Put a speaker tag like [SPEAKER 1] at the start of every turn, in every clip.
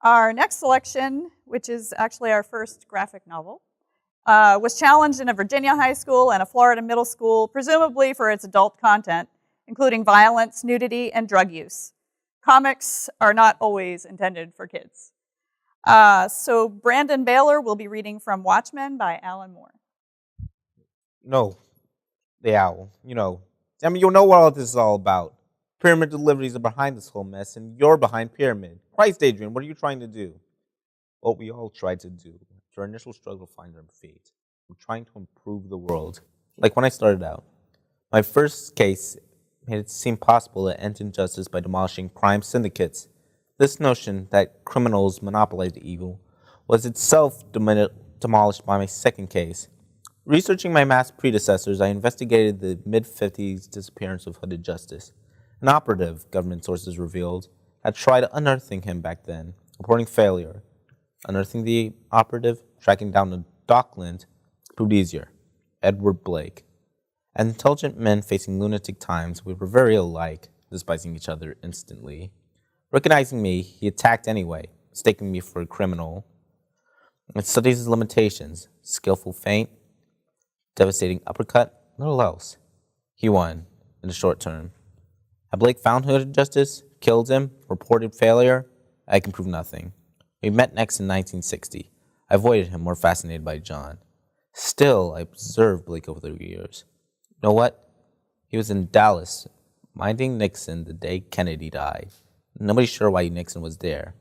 [SPEAKER 1] Our next selection, which is actually our first graphic novel, was challenged in a Virginia high school and a Florida middle school, presumably for its adult content, including violence, nudity, and drug use. Comics are not always intended for kids. So Brandon Baylor will be reading from Watchmen by Alan Moore.
[SPEAKER 2] No, the owl. You know what all this is all about. Pyramid deliveries are behind this whole mess, and you're behind Pyramid. Christ, Adrian, what are you trying to do? What we all tried to do after our initial struggle to find our fate. We're trying to improve the world. Like when I started out, my first case made it seem possible to end injustice by demolishing crime syndicates. This notion that criminals monopolized evil was itself demolished by my second case. Researching my mass predecessors, I investigated the mid-50s disappearance of Hooded Justice. An operative, government sources revealed, had tried unearthing him back then, reporting failure. Unearthing the operative, tracking down the Dockland, proved easier. Edward Blake. As intelligent men facing lunatic times, we were very alike, despising each other instantly. Recognizing me, he attacked anyway, mistaking me for a criminal. It studies his limitations, skillful feint, devastating uppercut, little else. He won, in the short term. Had Blake found Hooded Justice, killed him, reported failure? I can prove nothing. We met next in 1960. I avoided him, more fascinated by John. Still, I observed Blake over the years. You know what? He was in Dallas, minding Nixon the day Kennedy died. Nobody's sure why Nixon was there.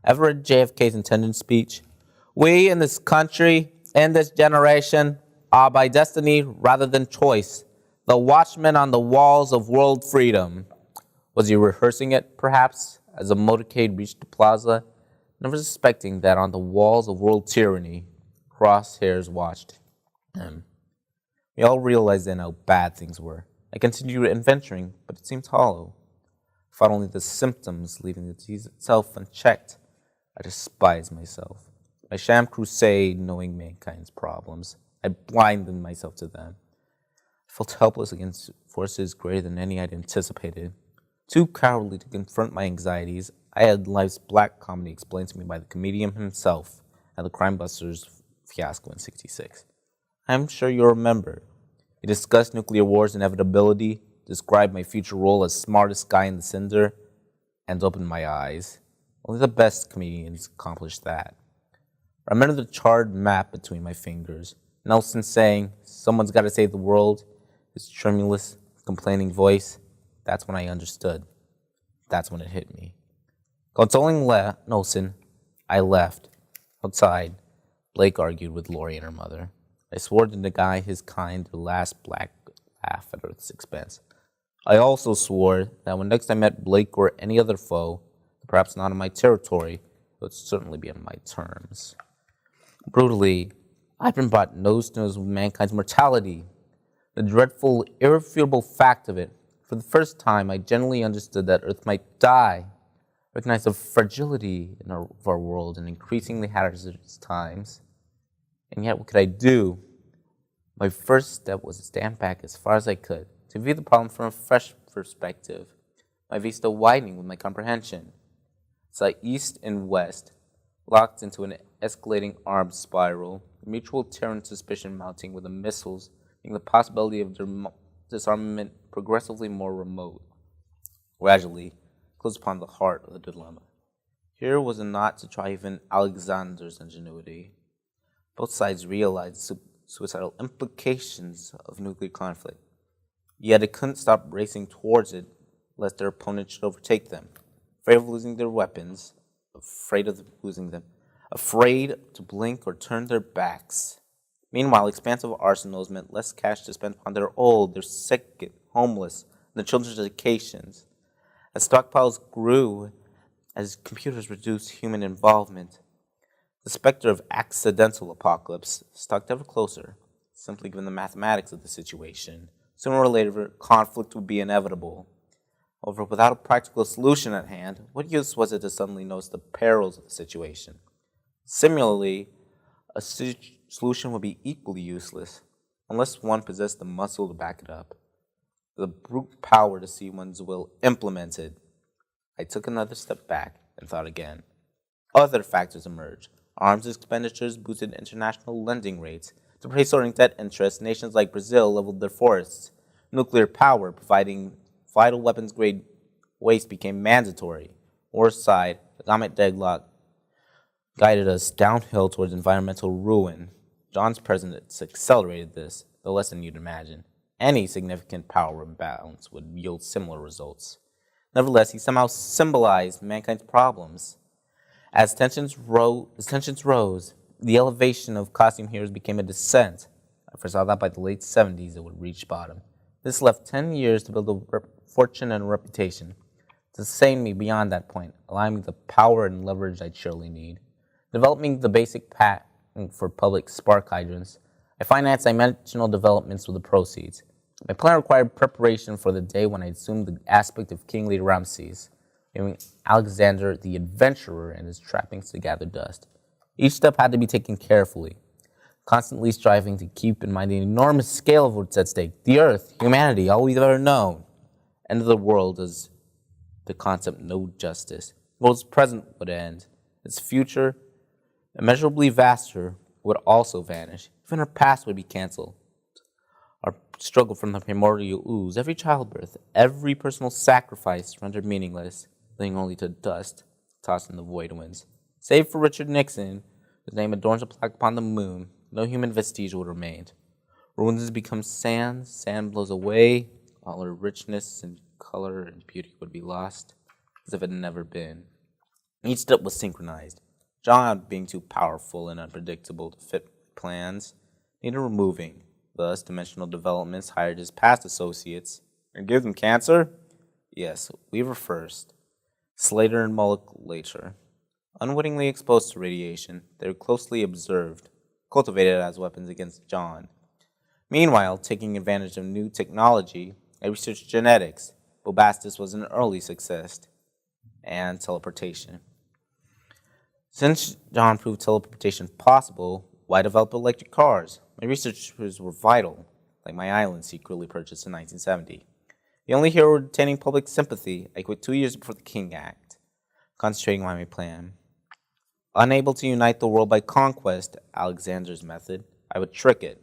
[SPEAKER 2] Ever read JFK's intended speech? We in this country, in this generation, are by destiny rather than choice, the watchmen on the walls of world freedom. Was he rehearsing it, perhaps, as a motorcade reached the plaza, never suspecting that on the walls of world tyranny, crosshairs watched him. We all realized then how bad things were. I continued adventuring, but it seemed hollow. I fought only the symptoms, leaving the disease itself unchecked. I despised myself. My sham crusade, knowing mankind's problems, I blinded myself to them. I felt helpless against forces greater than any I'd anticipated. Too cowardly to confront my anxieties, I had life's black comedy explained to me by the comedian himself at the Crime Busters fiasco in '66. I'm sure you'll remember. He discussed nuclear war's inevitability, described my future role as smartest guy in the cinder, and opened my eyes. Only the best comedians accomplish that. I remember the charred map between my fingers. Nelson saying, "Someone's got to save the world," his tremulous, complaining voice. That's when I understood. That's when it hit me. Consoling Nelson, I left. Outside, Blake argued with Lori and her mother. I swore to deny his kind their last black laugh at Earth's expense. I also swore that when next I met Blake or any other foe, perhaps not in my territory, it would certainly be on my terms. Brutally, I've been brought nose to nose with mankind's mortality. The dreadful, irrefutable fact of it. For the first time, I genuinely understood that Earth might die, recognized the fragility of our world in increasingly hazardous times. And yet, what could I do? My first step was to stand back as far as I could, to view the problem from a fresh perspective, my vista widening with my comprehension. Saw east and west, locked into an escalating armed spiral, mutual terror and suspicion mounting with the missiles, making the possibility of disarmament progressively more remote. Gradually, close upon the heart of the dilemma. Here was a knot to try even Alexander's ingenuity. Both sides realized the suicidal implications of nuclear conflict, yet it couldn't stop racing towards it lest their opponent should overtake them, afraid of losing their weapons, afraid of losing them, afraid to blink or turn their backs. Meanwhile, expansive arsenals meant less cash to spend on their old, their sick, homeless, and their children's educations. As stockpiles grew, as computers reduced human involvement, the specter of accidental apocalypse stalked ever closer, simply given the mathematics of the situation. Sooner or later, conflict would be inevitable. However, without a practical solution at hand, what use was it to suddenly notice the perils of the situation? Similarly, a solution would be equally useless, unless one possessed the muscle to back it up, the brute power to see one's will implemented. I took another step back and thought again. Other factors emerged. Arms expenditures boosted international lending rates. To pay soaring debt interest, nations like Brazil leveled their forests. Nuclear power, providing vital weapons-grade waste, became mandatory. War's side, economic deadlock, guided us downhill towards environmental ruin. John's presidency accelerated this, though less than you'd imagine. Any significant power imbalance would yield similar results. Nevertheless, he somehow symbolized mankind's problems. As tensions rose, the elevation of costume heroes became a descent. I foresaw that by the late 70s it would reach bottom. This left 10 years to build a fortune and a reputation. To sustain me beyond that point, allowing me the power and leverage I'd surely need. Developing the basic patent for public spark hydrants, I financed dimensional developments with the proceeds. My plan required preparation for the day when I assumed the aspect of kingly Ramses, giving Alexander the adventurer and his trappings to gather dust. Each step had to be taken carefully, constantly striving to keep in mind the enormous scale of what's at stake. The earth, humanity, all we've ever known. End of the world does the concept no justice. The world's present would end. Its future, immeasurably vaster, would also vanish. Even our past would be canceled. Our struggle from the primordial ooze, every childbirth, every personal sacrifice rendered meaningless, leading only to dust, tossed in the void winds. Save for Richard Nixon, whose name adorns a plaque upon the moon, no human vestige would remain. Ruins become sand, sand blows away, all her richness and color and beauty would be lost, as if it had never been. Each step was synchronized. John, being too powerful and unpredictable to fit plans, needed removing. Thus, dimensional developments hired his past associates and gave them cancer? Yes, Weaver first, Slater and Moloch later. Unwittingly exposed to radiation, they were closely observed, cultivated as weapons against John. Meanwhile, taking advantage of new technology, I researched genetics. Bobastis was an early success, and teleportation. Since John proved teleportation possible, why develop electric cars? My researches were vital, like my island secretly purchased in 1970. The only hero retaining public sympathy, I quit 2 years before the King Act, concentrating on my plan. Unable to unite the world by conquest, Alexander's method, I would trick it,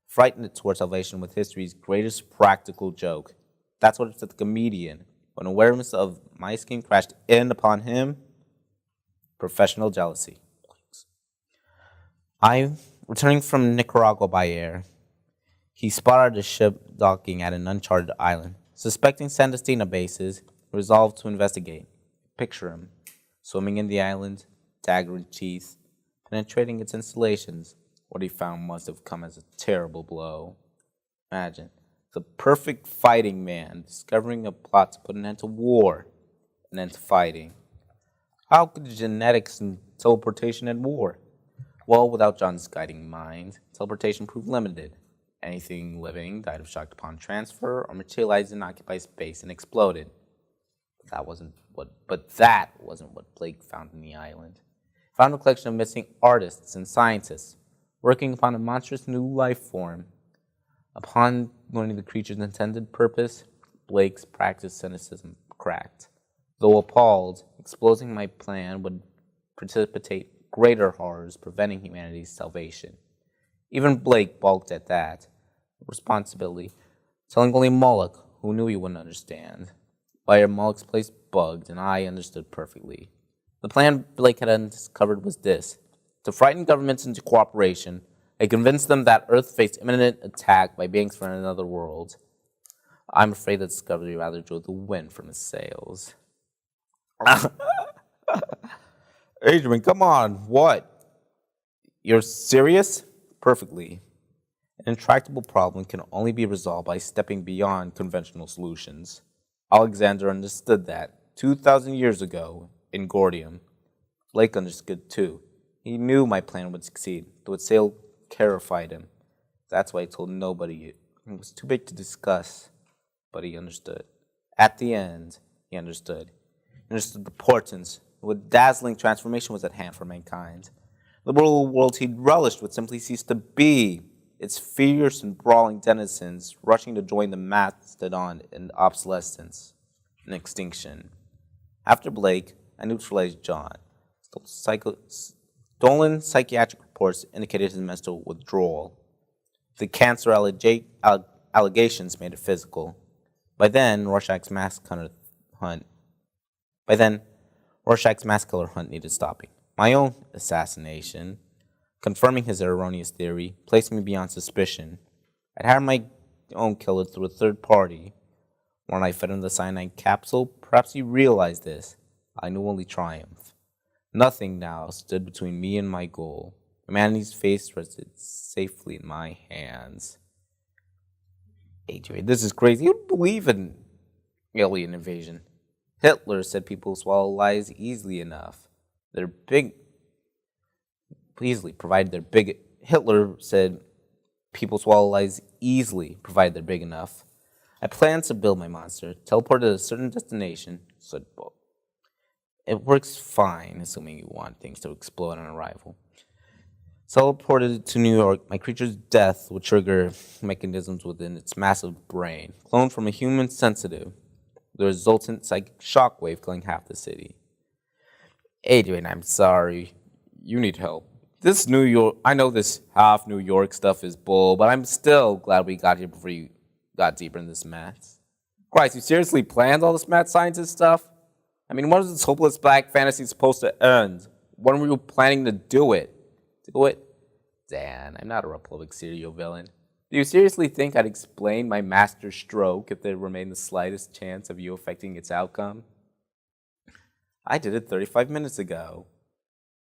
[SPEAKER 2] frighten it toward salvation with history's greatest practical joke. That's what it said the comedian, when awareness of my scheme crashed in upon him. Professional jealousy. Returning from Nicaragua by air, he spotted a ship docking at an uncharted island. Suspecting Sandestina bases, resolved to investigate. Picture him, swimming in the island, dagger in teeth, penetrating its installations. What he found must have come as a terrible blow. Imagine, the perfect fighting man discovering a plot to put an end to war, an end to fighting. How could genetics and teleportation end war? Well, without John's guiding mind, teleportation proved limited. Anything living died of shock upon transfer or materialized in occupied space and exploded. But that wasn't what Blake found in the island. He found a collection of missing artists and scientists working upon a monstrous new life form. Upon learning the creature's intended purpose, Blake's practiced cynicism cracked. Though appalled, exposing my plan would precipitate greater horrors, preventing humanity's salvation. Even Blake balked at that responsibility, telling only Moloch, who knew he wouldn't understand. By Moloch's place bugged, and I understood perfectly. The plan Blake had uncovered was this: to frighten governments into cooperation, I convinced them that Earth faced imminent attack by beings from another world. I'm afraid that discovery rather drove the wind from his sails. Adrian, come on, what? You're serious? Perfectly. An intractable problem can only be resolved by stepping beyond conventional solutions. Alexander understood that 2,000 years ago in Gordium. Blake understood too. He knew my plan would succeed, though its sale terrified him. That's why he told nobody. It was too big to discuss, but he understood. At the end, he understood. He understood the portents. What dazzling transformation was at hand for mankind. The world he'd relished would simply cease to be, its fierce and brawling denizens rushing to join the mastodon in obsolescence and extinction. After Blake, I neutralized John. Stolen psychiatric reports indicated his mental withdrawal. The cancer allegations made it physical. By then, Rorschach's mask killer hunt needed stopping. My own assassination, confirming his erroneous theory, placed me beyond suspicion. I'd hired my own killer through a third party. When I fed him the cyanide capsule, perhaps he realized this. I knew only triumph. Nothing now stood between me and my goal. Humanity's face rested safely in my hands. Adrian, this is crazy. You don't believe in alien invasion. Hitler said people swallow lies easily enough. Hitler said people swallow lies easily, provided they're big enough. I planned to build my monster, teleport to a certain destination, said Bo. It works fine, assuming you want things to explode on arrival. Teleported to New York, my creature's death would trigger mechanisms within its massive brain, cloned from a human sensitive. The resultant psychic shockwave killing half the city. Adrian, I'm sorry. You need help. I know this half New York stuff is bull, but I'm still glad we got here before you got deeper in this math. Christ, you seriously planned all this mad scientist stuff? I mean, when was this hopeless black fantasy supposed to end? When were you planning to do it? Dan, I'm not a Republic serial villain. Do you seriously think I'd explain my master stroke if there remained the slightest chance of you affecting its outcome? I did it 35 minutes ago.